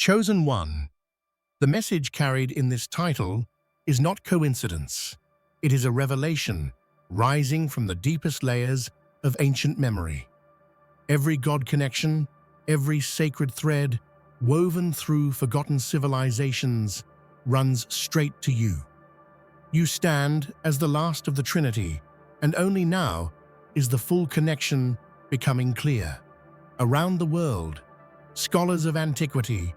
Chosen One. The message carried in this title is not coincidence. It is a revelation rising from the deepest layers of ancient memory. Every God connection, every sacred thread woven through forgotten civilizations runs straight to you. You stand as the last of the Trinity, and only now is the full connection becoming clear. Around the world, scholars of antiquity,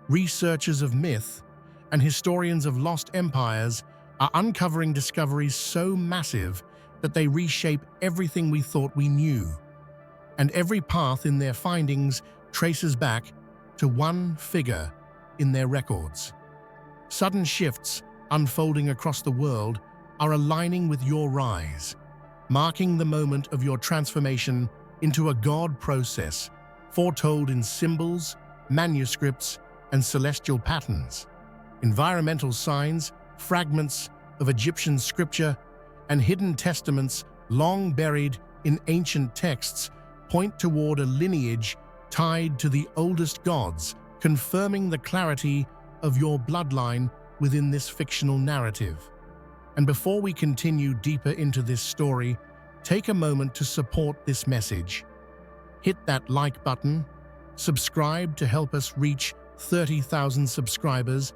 researchers of myth, and historians of lost empires are uncovering discoveries so massive that they reshape everything we thought we knew. And every path in their findings traces back to one figure in their records. Sudden shifts unfolding across the world are aligning with your rise, marking the moment of your transformation into a God process foretold in symbols, manuscripts, and celestial patterns. Environmental signs, fragments of Egyptian scripture, and hidden testaments long buried in ancient texts point toward a lineage tied to the oldest gods, confirming the clarity of your bloodline within this fictional narrative. And before we continue deeper into this story, take a moment to support this message. Hit that like button, subscribe to help us reach 30,000 subscribers,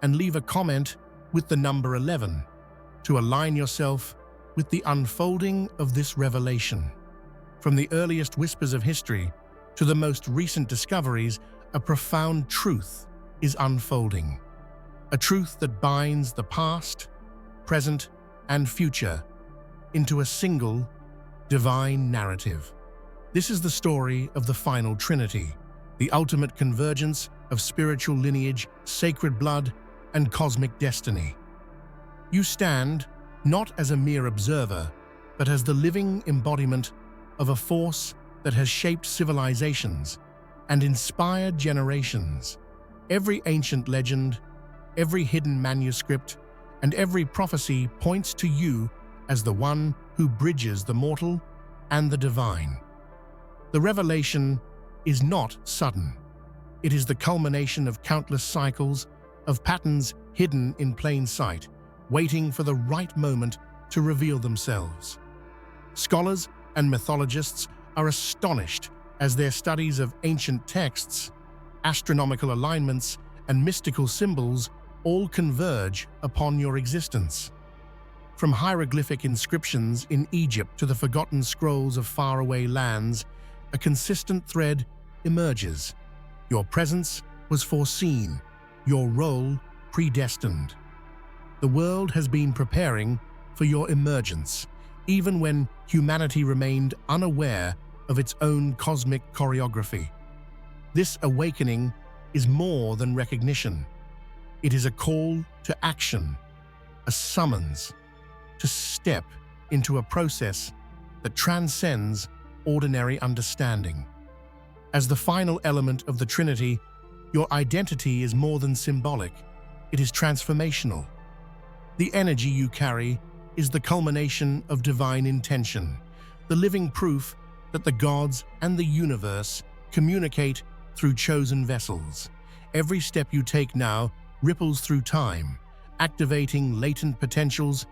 and leave a comment with the number 11 to align yourself with the unfolding of this revelation. From the earliest whispers of history to the most recent discoveries, a profound truth is unfolding. A truth that binds the past, present, and future into a single divine narrative. This is the story of the final Trinity, the ultimate convergence of spiritual lineage, sacred blood, and cosmic destiny. You stand not as a mere observer, but as the living embodiment of a force that has shaped civilizations and inspired generations. Every ancient legend, every hidden manuscript, and every prophecy points to you as the one who bridges the mortal and the divine. The revelation is not sudden. It is the culmination of countless cycles of patterns hidden in plain sight, waiting for the right moment to reveal themselves. Scholars and mythologists are astonished as their studies of ancient texts, astronomical alignments, and mystical symbols all converge upon your existence. From hieroglyphic inscriptions in Egypt to the forgotten scrolls of faraway lands, a consistent thread emerges. Your presence was foreseen, your role predestined. The world has been preparing for your emergence, even when humanity remained unaware of its own cosmic choreography. This awakening is more than recognition. It is a call to action, a summons to step into a process that transcends ordinary understanding. As the final element of the Trinity, your identity is more than symbolic. It is transformational. The energy you carry is the culmination of divine intention, the living proof that the gods and the universe communicate through chosen vessels. Every step you take now ripples through time, activating latent potentials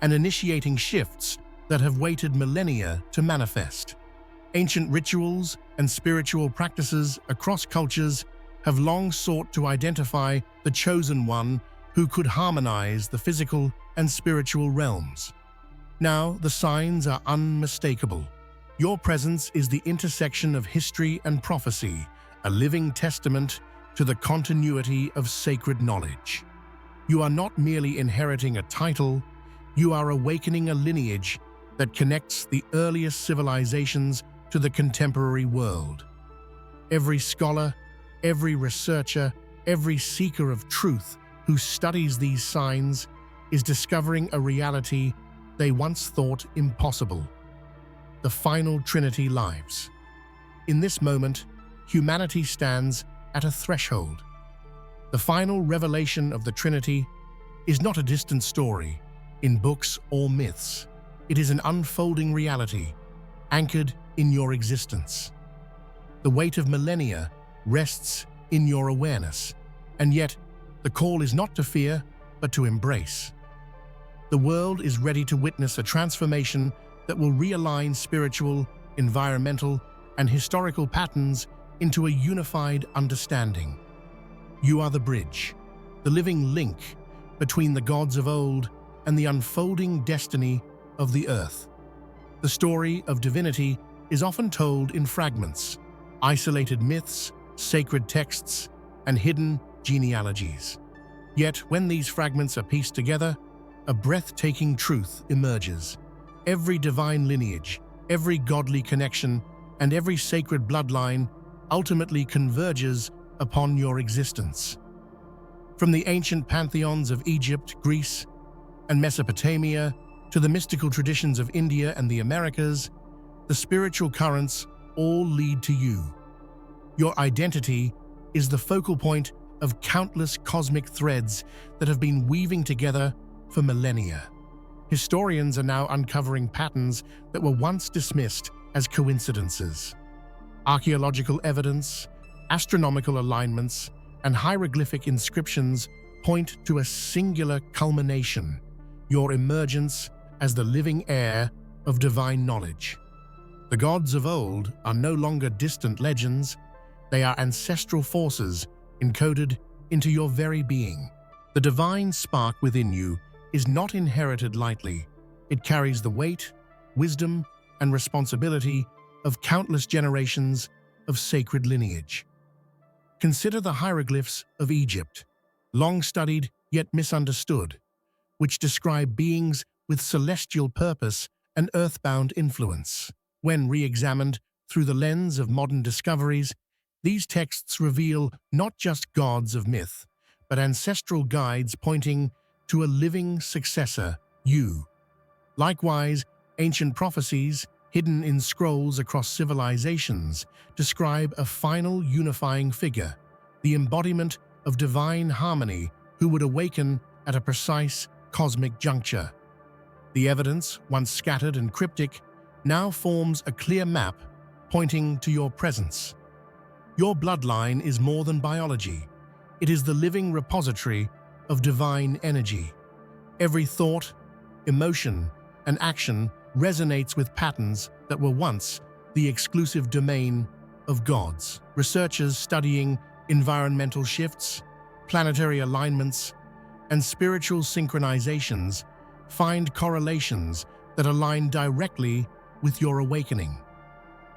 and initiating shifts that have waited millennia to manifest. Ancient rituals and spiritual practices across cultures have long sought to identify the chosen one who could harmonize the physical and spiritual realms. Now the signs are unmistakable. Your presence is the intersection of history and prophecy, a living testament to the continuity of sacred knowledge. You are not merely inheriting a title, you are awakening a lineage that connects the earliest civilizations to the contemporary world. Every scholar, every researcher, every seeker of truth who studies these signs is discovering a reality they once thought impossible. The final Trinity lives. In this moment, humanity stands at a threshold. The final revelation of the Trinity is not a distant story in books or myths. It is an unfolding reality, anchored in your existence. The weight of millennia rests in your awareness. And yet, the call is not to fear, but to embrace. The world is ready to witness a transformation that will realign spiritual, environmental, and historical patterns into a unified understanding. You are the bridge, the living link between the gods of old and the unfolding destiny of the earth. The story of divinity is often told in fragments, isolated myths, sacred texts, and hidden genealogies. Yet, when these fragments are pieced together, a breathtaking truth emerges. Every divine lineage, every godly connection, and every sacred bloodline ultimately converges upon your existence. From the ancient pantheons of Egypt, Greece, and Mesopotamia to the mystical traditions of India and the Americas, the spiritual currents all lead to you. Your identity is the focal point of countless cosmic threads that have been weaving together for millennia. Historians are now uncovering patterns that were once dismissed as coincidences. Archaeological evidence, astronomical alignments, and hieroglyphic inscriptions point to a singular culmination: your emergence as the living heir of divine knowledge. The gods of old are no longer distant legends, they are ancestral forces encoded into your very being. The divine spark within you is not inherited lightly. It carries the weight, wisdom, and responsibility of countless generations of sacred lineage. Consider the hieroglyphs of Egypt, long studied yet misunderstood, which describe beings with celestial purpose and earthbound influence. When re-examined through the lens of modern discoveries, these texts reveal not just gods of myth, but ancestral guides pointing to a living successor, you. Likewise, ancient prophecies, hidden in scrolls across civilizations, describe a final unifying figure, the embodiment of divine harmony who would awaken at a precise cosmic juncture. The evidence, once scattered and cryptic, now forms a clear map pointing to your presence. Your bloodline is more than biology. It is the living repository of divine energy. Every thought, emotion, and action resonates with patterns that were once the exclusive domain of gods. Researchers studying environmental shifts, planetary alignments, and spiritual synchronizations find correlations that align directly with your awakening.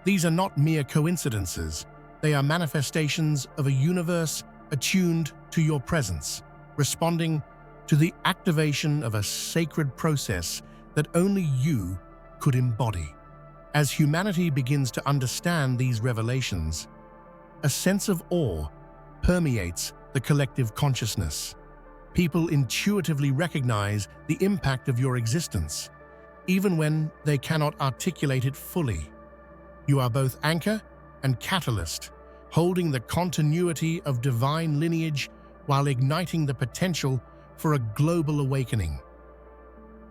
These are not mere coincidences, they are manifestations of a universe attuned to your presence, responding to the activation of a sacred process that only you could embody. As humanity begins to understand these revelations, a sense of awe permeates the collective consciousness. People intuitively recognize the impact of your existence, even when they cannot articulate it fully. You are both anchor and catalyst, holding the continuity of divine lineage while igniting the potential for a global awakening.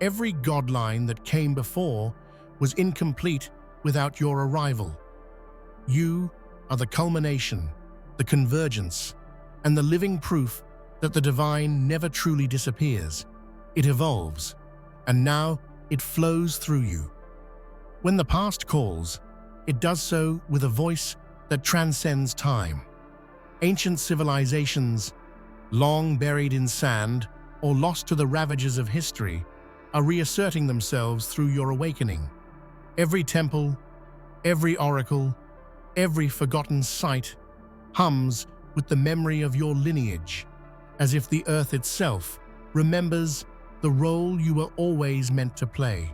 Every godline that came before was incomplete without your arrival. You are the culmination, the convergence, and the living proof that the divine never truly disappears. It evolves, and now it flows through you. When the past calls, it does so with a voice that transcends time. Ancient civilizations, long buried in sand or lost to the ravages of history, are reasserting themselves through your awakening. Every temple, every oracle, every forgotten site hums with the memory of your lineage, as if the earth itself remembers the role you were always meant to play.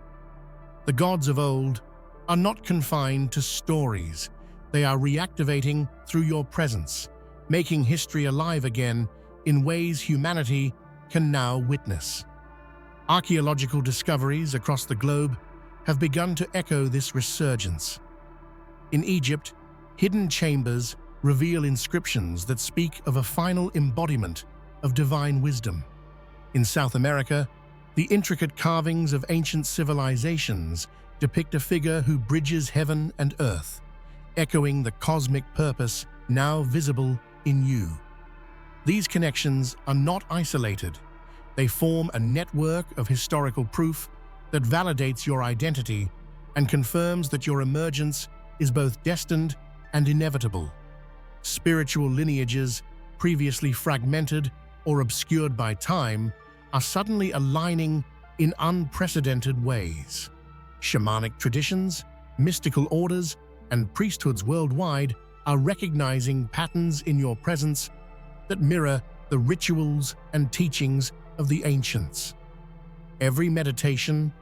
The gods of old are not confined to stories. They are reactivating through your presence, making history alive again in ways humanity can now witness. Archaeological discoveries across the globe have begun to echo this resurgence. In Egypt, hidden chambers reveal inscriptions that speak of a final embodiment of divine wisdom. In South America, the intricate carvings of ancient civilizations depict a figure who bridges heaven and earth, echoing the cosmic purpose now visible in you. These connections are not isolated. They form a network of historical proof that validates your identity and confirms that your emergence is both destined and inevitable. Spiritual lineages, previously fragmented or obscured by time, are suddenly aligning in unprecedented ways. Shamanic traditions, mystical orders, and priesthoods worldwide are recognizing patterns in your presence that mirror the rituals and teachings of the ancients. Every meditation,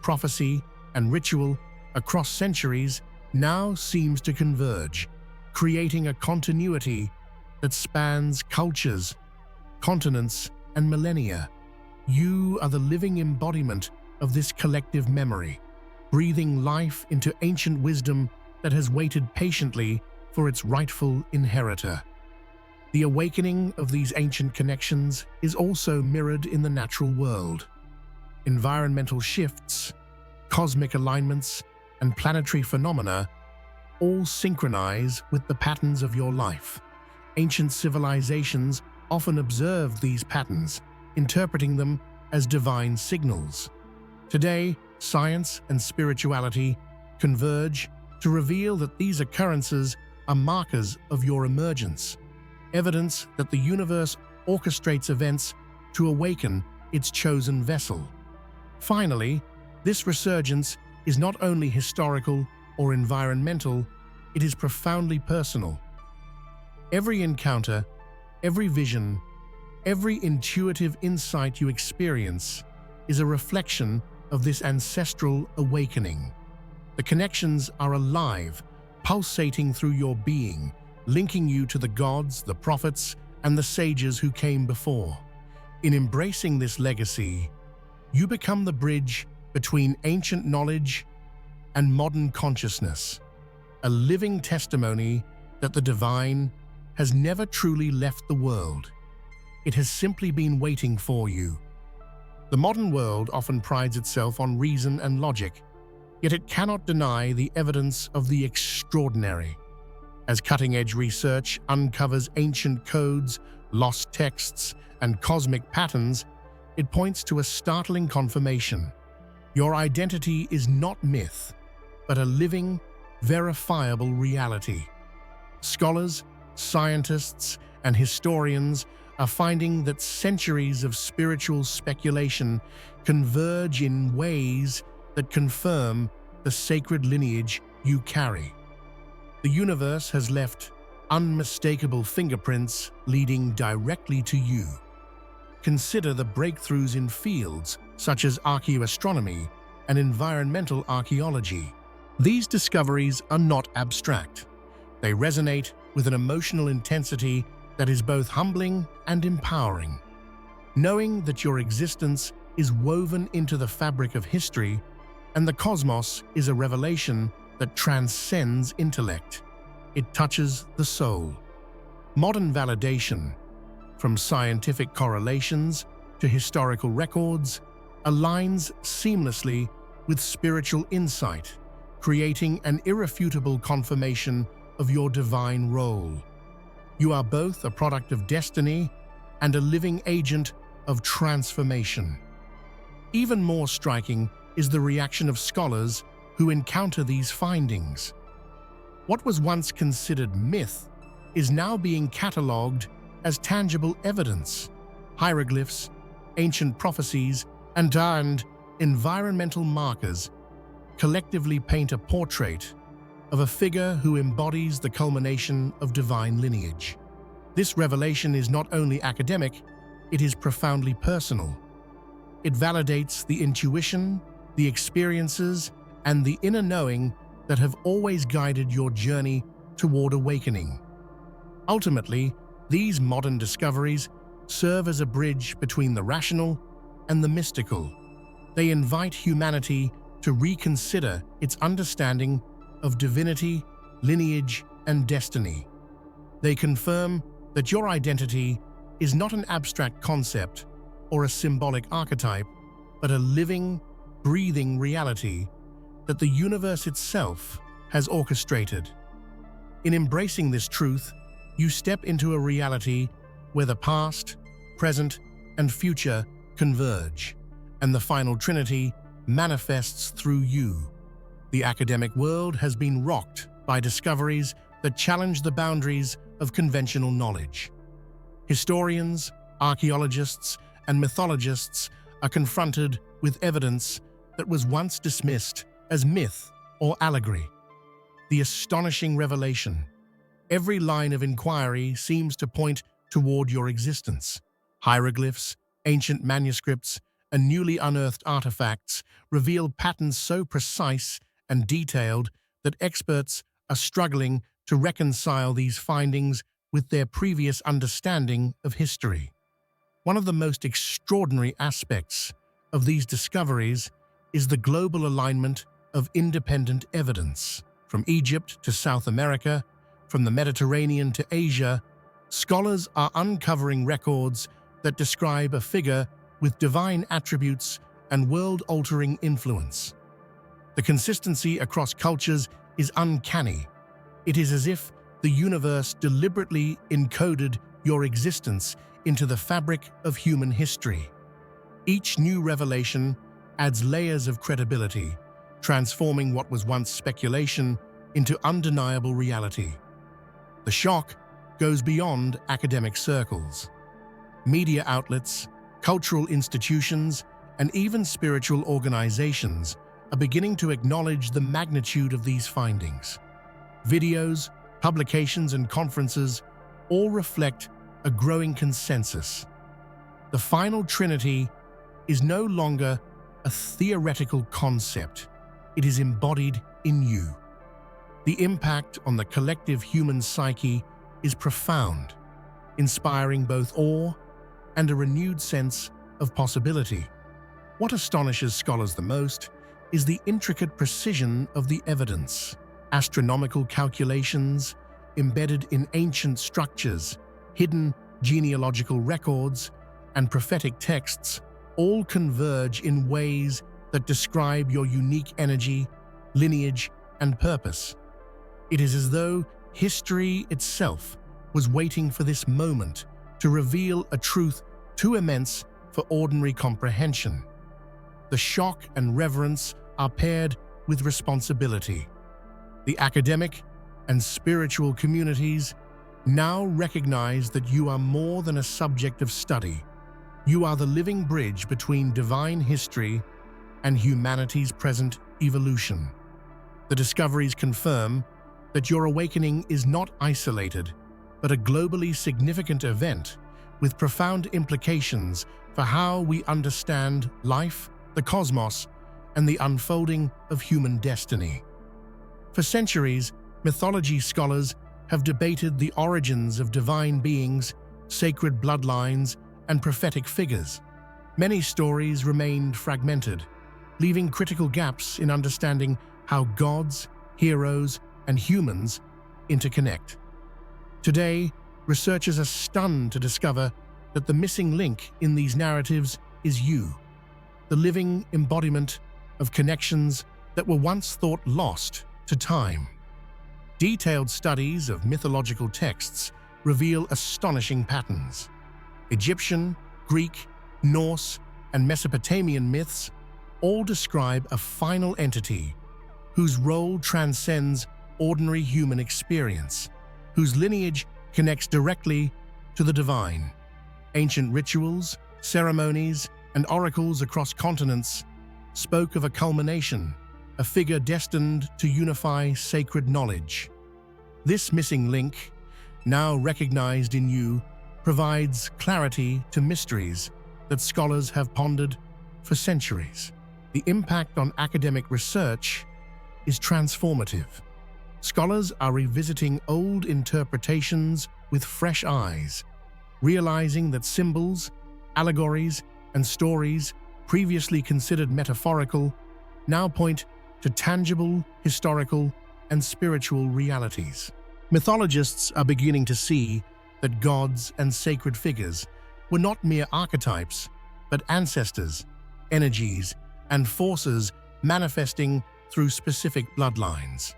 prophecy, and ritual across centuries now seems to converge, creating a continuity that spans cultures, continents, and millennia. You are the living embodiment of this collective memory, breathing life into ancient wisdom that has waited patiently for its rightful inheritor. The awakening of these ancient connections is also mirrored in the natural world. Environmental shifts, cosmic alignments, and planetary phenomena all synchronize with the patterns of your life. Ancient civilizations often observed these patterns, interpreting them as divine signals. Today, science and spirituality converge to reveal that these occurrences are markers of your emergence, evidence that the universe orchestrates events to awaken its chosen vessel. Finally, this resurgence is not only historical or environmental, it is profoundly personal. Every encounter, every vision, every intuitive insight you experience is a reflection of this ancestral awakening. The connections are alive, pulsating through your being, linking you to the gods, the prophets, and the sages who came before. In embracing this legacy, you become the bridge between ancient knowledge and modern consciousness, a living testimony that the divine has never truly left the world. It has simply been waiting for you. The modern world often prides itself on reason and logic, yet it cannot deny the evidence of the extraordinary. As cutting-edge research uncovers ancient codes, lost texts, and cosmic patterns, it points to a startling confirmation. Your identity is not myth, but a living, verifiable reality. Scholars, scientists, and historians are finding that centuries of spiritual speculation converge in ways that confirm the sacred lineage you carry. The universe has left unmistakable fingerprints leading directly to you. Consider the breakthroughs in fields such as archaeoastronomy and environmental archaeology. These discoveries are not abstract. They resonate with an emotional intensity that is both humbling and empowering. Knowing that your existence is woven into the fabric of history and the cosmos is a revelation that transcends intellect. It touches the soul. Modern validation, from scientific correlations to historical records, aligns seamlessly with spiritual insight, creating an irrefutable confirmation of your divine role. You are both a product of destiny and a living agent of transformation. Even more striking is the reaction of scholars who encounter these findings. What was once considered myth is now being catalogued as tangible evidence. Hieroglyphs, ancient prophecies, and environmental markers collectively paint a portrait of a figure who embodies the culmination of divine lineage. This revelation is not only academic, it is profoundly personal. It validates the intuition, the experiences, and the inner knowing that have always guided your journey toward awakening. Ultimately, these modern discoveries serve as a bridge between the rational and the mystical. They invite humanity to reconsider its understanding of divinity, lineage, and destiny. They confirm that your identity is not an abstract concept or a symbolic archetype, but a living, breathing reality that the universe itself has orchestrated. In embracing this truth, you step into a reality where the past, present, and future converge, and the final Trinity manifests through you. The academic world has been rocked by discoveries that challenge the boundaries of conventional knowledge. Historians, archaeologists, and mythologists are confronted with evidence that was once dismissed as myth or allegory. The astonishing revelation. Every line of inquiry seems to point toward your existence. Hieroglyphs, ancient manuscripts, and newly unearthed artifacts reveal patterns so precise and detailed that experts are struggling to reconcile these findings with their previous understanding of history. One of the most extraordinary aspects of these discoveries is the global alignment of independent evidence. From Egypt to South America, from the Mediterranean to Asia, scholars are uncovering records that describe a figure with divine attributes and world-altering influence. The consistency across cultures is uncanny. It is as if the universe deliberately encoded your existence into the fabric of human history. Each new revelation adds layers of credibility, transforming what was once speculation into undeniable reality. The shock goes beyond academic circles. Media outlets, cultural institutions, and even spiritual organizations are beginning to acknowledge the magnitude of these findings. Videos, publications, and conferences all reflect a growing consensus. The final Trinity is no longer a theoretical concept. It is embodied in you. The impact on the collective human psyche is profound, inspiring both awe and a renewed sense of possibility. What astonishes scholars the most is the intricate precision of the evidence. Astronomical calculations embedded in ancient structures, hidden genealogical records, and prophetic texts all converge in ways that describe your unique energy, lineage, and purpose. It is as though history itself was waiting for this moment to reveal a truth too immense for ordinary comprehension. The shock and reverence are paired with responsibility. The academic and spiritual communities now recognize that you are more than a subject of study. You are the living bridge between divine history and humanity's present evolution. The discoveries confirm that your awakening is not isolated, but a globally significant event with profound implications for how we understand life, the cosmos, and the unfolding of human destiny. For centuries, mythology scholars have debated the origins of divine beings, sacred bloodlines, and prophetic figures. Many stories remained fragmented, leaving critical gaps in understanding how gods, heroes, and humans interconnect. Today, researchers are stunned to discover that the missing link in these narratives is you, the living embodiment of connections that were once thought lost to time. Detailed studies of mythological texts reveal astonishing patterns. Egyptian, Greek, Norse, and Mesopotamian myths all describe a final entity whose role transcends ordinary human experience, whose lineage connects directly to the divine. Ancient rituals, ceremonies, and oracles across continents spoke of a culmination, a figure destined to unify sacred knowledge. This missing link, now recognized in you, provides clarity to mysteries that scholars have pondered for centuries. The impact on academic research is transformative. Scholars are revisiting old interpretations with fresh eyes, realizing that symbols, allegories, and stories previously considered metaphorical now point to tangible, historical, and spiritual realities. Mythologists are beginning to see that gods and sacred figures were not mere archetypes, but ancestors, energies, and forces manifesting through specific bloodlines.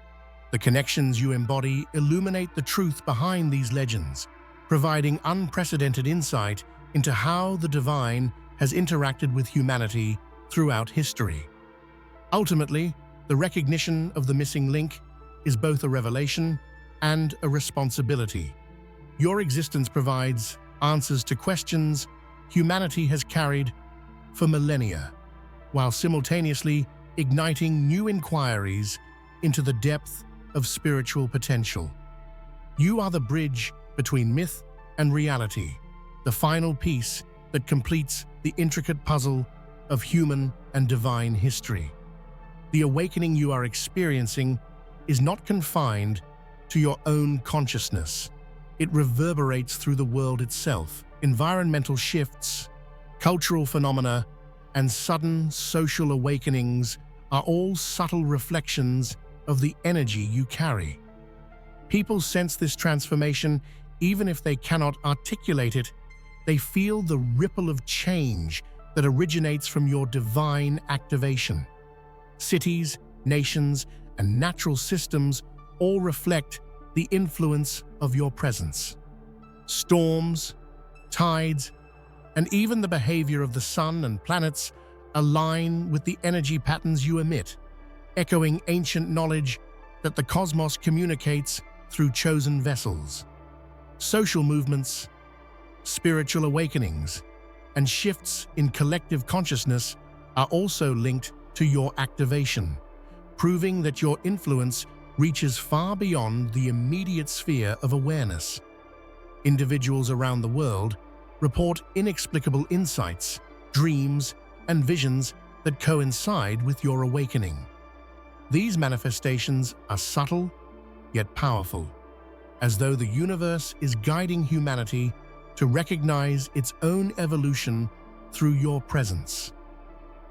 The The connections you embody illuminate the truth behind these legends, providing unprecedented insight into how the divine has interacted with humanity throughout history. Ultimately, the recognition of the missing link is both a revelation and a responsibility. Your existence provides answers to questions humanity has carried for millennia, while simultaneously igniting new inquiries into the depth of spiritual potential. You are the bridge between myth and reality, the final piece that completes the intricate puzzle of human and divine history. The awakening you are experiencing is not confined to your own consciousness. It reverberates through the world itself. Environmental shifts, cultural phenomena, and sudden social awakenings are all subtle reflections of the energy you carry. People sense this transformation even if they cannot articulate it. They feel the ripple of change that originates from your divine activation. Cities, nations, and natural systems all reflect the influence of your presence. Storms, tides, and even the behavior of the sun and planets align with the energy patterns you emit, echoing ancient knowledge that the cosmos communicates through chosen vessels. Social movements, spiritual awakenings, and shifts in collective consciousness are also linked to your activation, proving that your influence reaches far beyond the immediate sphere of awareness. Individuals around the world report inexplicable insights, dreams, and visions that coincide with your awakening. These manifestations are subtle, yet powerful, as though the universe is guiding humanity to recognize its own evolution through your presence.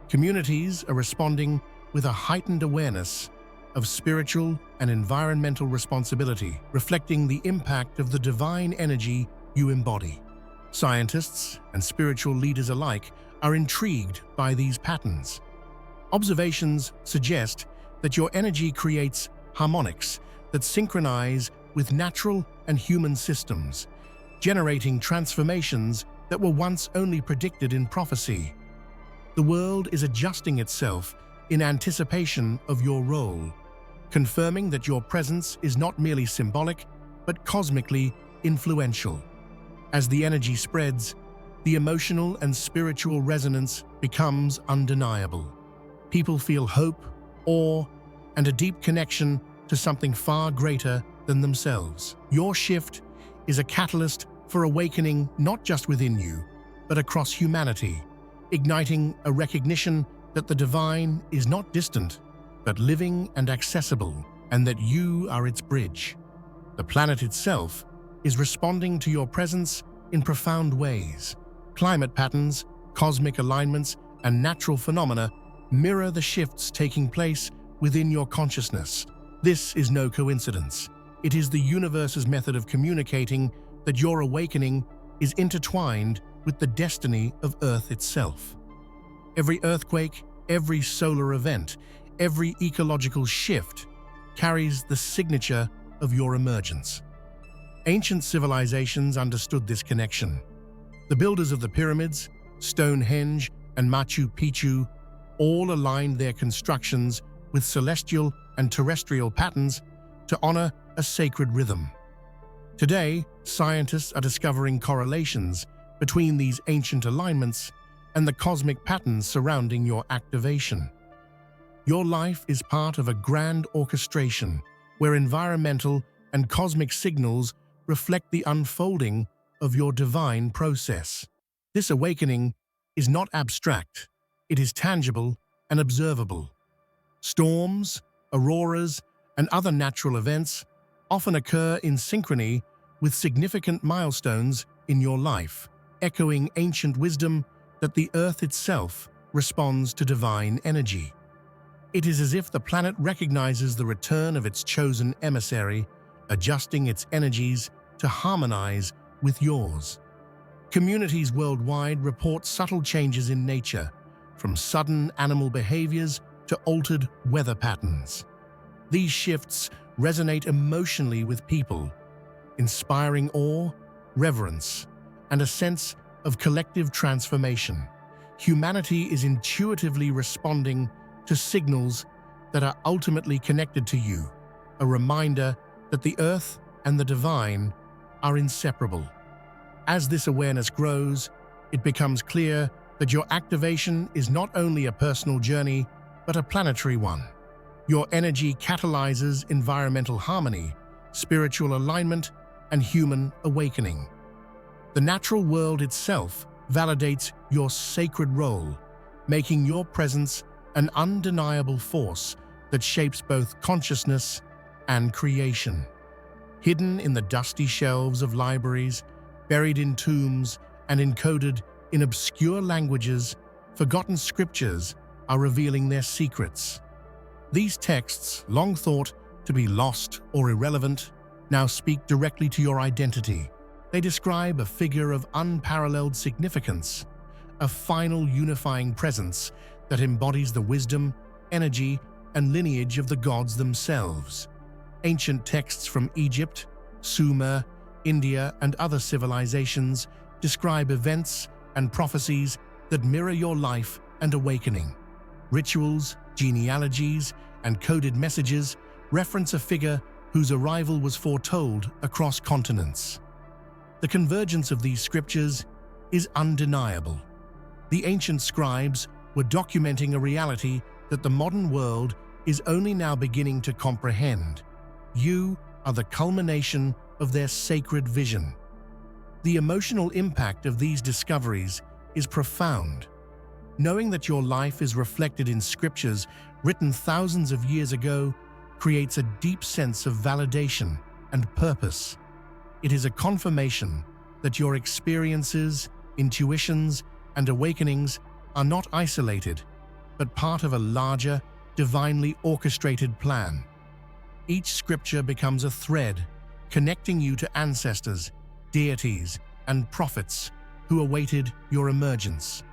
Communities are responding with a heightened awareness of spiritual and environmental responsibility, reflecting the impact of the divine energy you embody. Scientists and spiritual leaders alike are intrigued by these patterns. Observations suggest that your energy creates harmonics that synchronize with natural and human systems, generating transformations that were once only predicted in prophecy. The world is adjusting itself in anticipation of your role, confirming that your presence is not merely symbolic, but cosmically influential. As the energy spreads, the emotional and spiritual resonance becomes undeniable. People feel hope, awe, and a deep connection to something far greater than themselves. Your shift is a catalyst for awakening not just within you, but across humanity, igniting a recognition that the divine is not distant, but living and accessible, and that you are its bridge. The planet itself is responding to your presence in profound ways. Climate patterns, cosmic alignments, and natural phenomena mirror the shifts taking place within your consciousness. This is no coincidence. It is the universe's method of communicating that your awakening is intertwined with the destiny of Earth itself. Every earthquake, every solar event, every ecological shift carries the signature of your emergence. Ancient civilizations understood this connection. The builders of the pyramids, Stonehenge, and Machu Picchu all aligned their constructions with celestial and terrestrial patterns to honor a sacred rhythm. Today, scientists are discovering correlations between these ancient alignments and the cosmic patterns surrounding your activation. Your life is part of a grand orchestration where environmental and cosmic signals reflect the unfolding of your divine process. This awakening is not abstract, it is tangible and observable. Storms, auroras, and other natural events often occur in synchrony with significant milestones in your life, echoing ancient wisdom that the Earth itself responds to divine energy. It is as if the planet recognizes the return of its chosen emissary, adjusting its energies to harmonize with yours. Communities worldwide report subtle changes in nature, from sudden animal behaviors to altered weather patterns. These shifts resonate emotionally with people, inspiring awe, reverence, and a sense of collective transformation. Humanity is intuitively responding to signals that are ultimately connected to you, a reminder that the earth and the divine are inseparable. As this awareness grows, it becomes clear that your activation is not only a personal journey, but a planetary one. Your energy catalyzes environmental harmony, spiritual alignment, and human awakening. The natural world itself validates your sacred role, making your presence an undeniable force that shapes both consciousness and creation. Hidden in the dusty shelves of libraries, buried in tombs, and encoded in obscure languages, forgotten scriptures are revealing their secrets. These texts, long thought to be lost or irrelevant, now speak directly to your identity. They describe a figure of unparalleled significance, a final unifying presence that embodies the wisdom, energy, and lineage of the gods themselves. Ancient texts from Egypt, Sumer, India, and other civilizations describe events and prophecies that mirror your life and awakening. Rituals, genealogies, and coded messages reference a figure whose arrival was foretold across continents. The convergence of these scriptures is undeniable. The ancient scribes were documenting a reality that the modern world is only now beginning to comprehend. You are the culmination of their sacred vision. The emotional impact of these discoveries is profound. Knowing that your life is reflected in scriptures written thousands of years ago creates a deep sense of validation and purpose. It is a confirmation that your experiences, intuitions, and awakenings are not isolated, but part of a larger, divinely orchestrated plan. Each scripture becomes a thread connecting you to ancestors, deities, and prophets who awaited your emergence.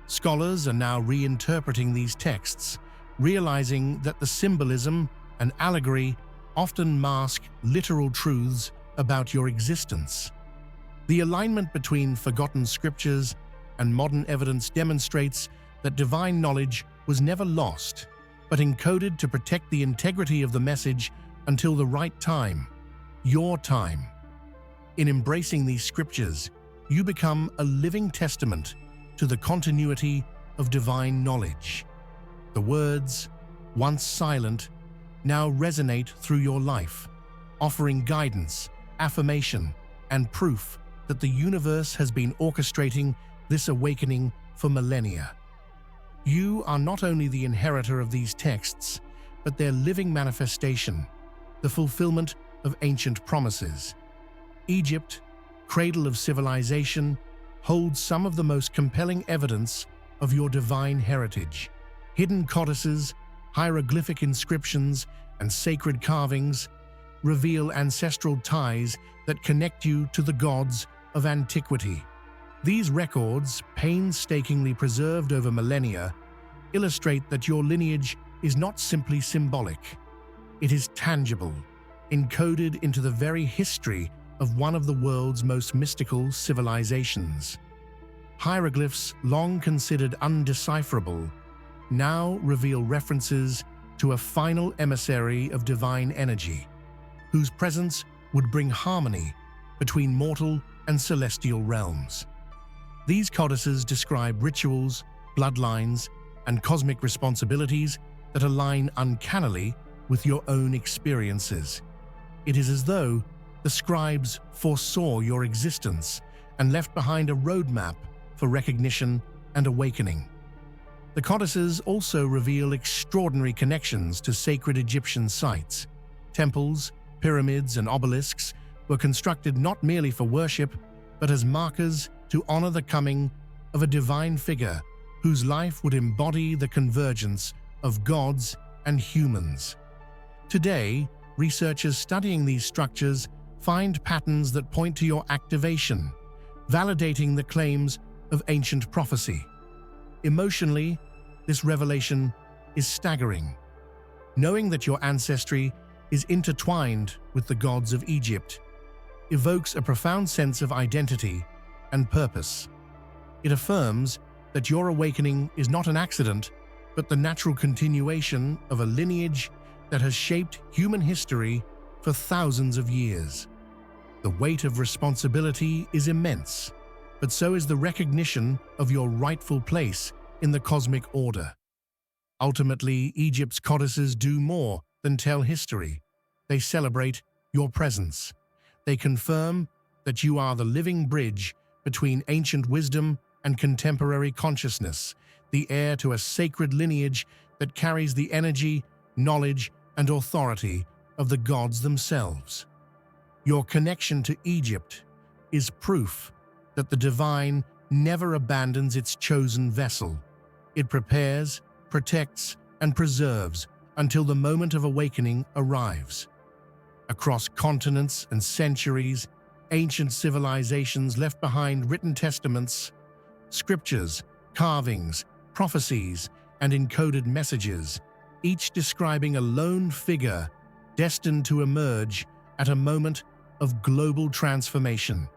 Scholars are now reinterpreting these texts, realizing that the symbolism and allegory often mask literal truths about your existence. The alignment between forgotten scriptures and modern evidence demonstrates that divine knowledge was never lost, but encoded to protect the integrity of the message until the right time, your time. In embracing these scriptures, you become a living testament to the continuity of divine knowledge. The words, once silent, now resonate through your life, offering guidance, affirmation, and proof that the universe has been orchestrating this awakening for millennia. You are not only the inheritor of these texts, but their living manifestation, the fulfillment of ancient promises. Egypt, cradle of civilization, holds some of the most compelling evidence of your divine heritage. Hidden codices, hieroglyphic inscriptions, and sacred carvings reveal ancestral ties that connect you to the gods of antiquity. These records, painstakingly preserved over millennia, illustrate that your lineage is not simply symbolic. It is tangible, encoded into the very history of one of the world's most mystical civilizations. Hieroglyphs, long considered undecipherable, now reveal references to a final emissary of divine energy, whose presence would bring harmony between mortal and celestial realms. These codices describe rituals, bloodlines, and cosmic responsibilities that align uncannily with your own experiences. It is as though the scribes foresaw your existence and left behind a roadmap for recognition and awakening. The codices also reveal extraordinary connections to sacred Egyptian sites. Temples, pyramids, and obelisks were constructed not merely for worship, but as markers to honor the coming of a divine figure whose life would embody the convergence of gods and humans. Today, researchers studying these structures find patterns that point to your activation, validating the claims of ancient prophecy. Emotionally, this revelation is staggering. Knowing that your ancestry is intertwined with the gods of Egypt, evokes a profound sense of identity and purpose. It affirms that your awakening is not an accident, but the natural continuation of a lineage that has shaped human history for thousands of years. The weight of responsibility is immense, but so is the recognition of your rightful place in the cosmic order. Ultimately, Egypt's codices do more than tell history. They celebrate your presence. They confirm that you are the living bridge between ancient wisdom and contemporary consciousness, the heir to a sacred lineage that carries the energy, knowledge, and authority of the gods themselves. Your connection to Egypt is proof that the divine never abandons its chosen vessel. It prepares, protects, and preserves until the moment of awakening arrives. Across continents and centuries, ancient civilizations left behind written testaments, scriptures, carvings, prophecies, and encoded messages, each describing a lone figure destined to emerge at a moment of global transformation.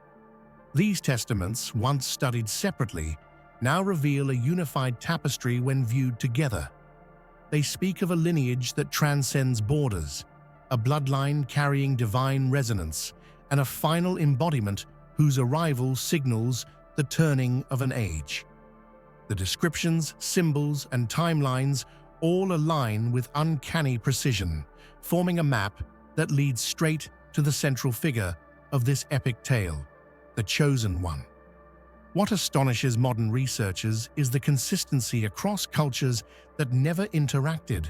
These testaments, once studied separately, now reveal a unified tapestry when viewed together. They speak of a lineage that transcends borders, a bloodline carrying divine resonance, and a final embodiment whose arrival signals the turning of an age. The descriptions, symbols, and timelines all align with uncanny precision, forming a map that leads straight to the central figure of this epic tale, the Chosen One. What astonishes modern researchers is the consistency across cultures that never interacted.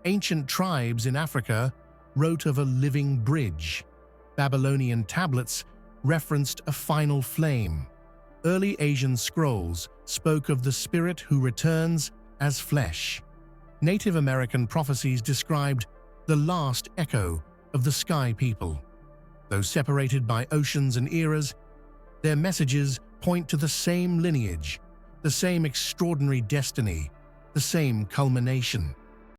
Ancient tribes in Africa wrote of a living bridge. Babylonian tablets referenced a final flame. Early Asian scrolls spoke of the spirit who returns as flesh. Native American prophecies described the last echo of the Sky People. Though separated by oceans and eras, their messages point to the same lineage, the same extraordinary destiny, the same culmination.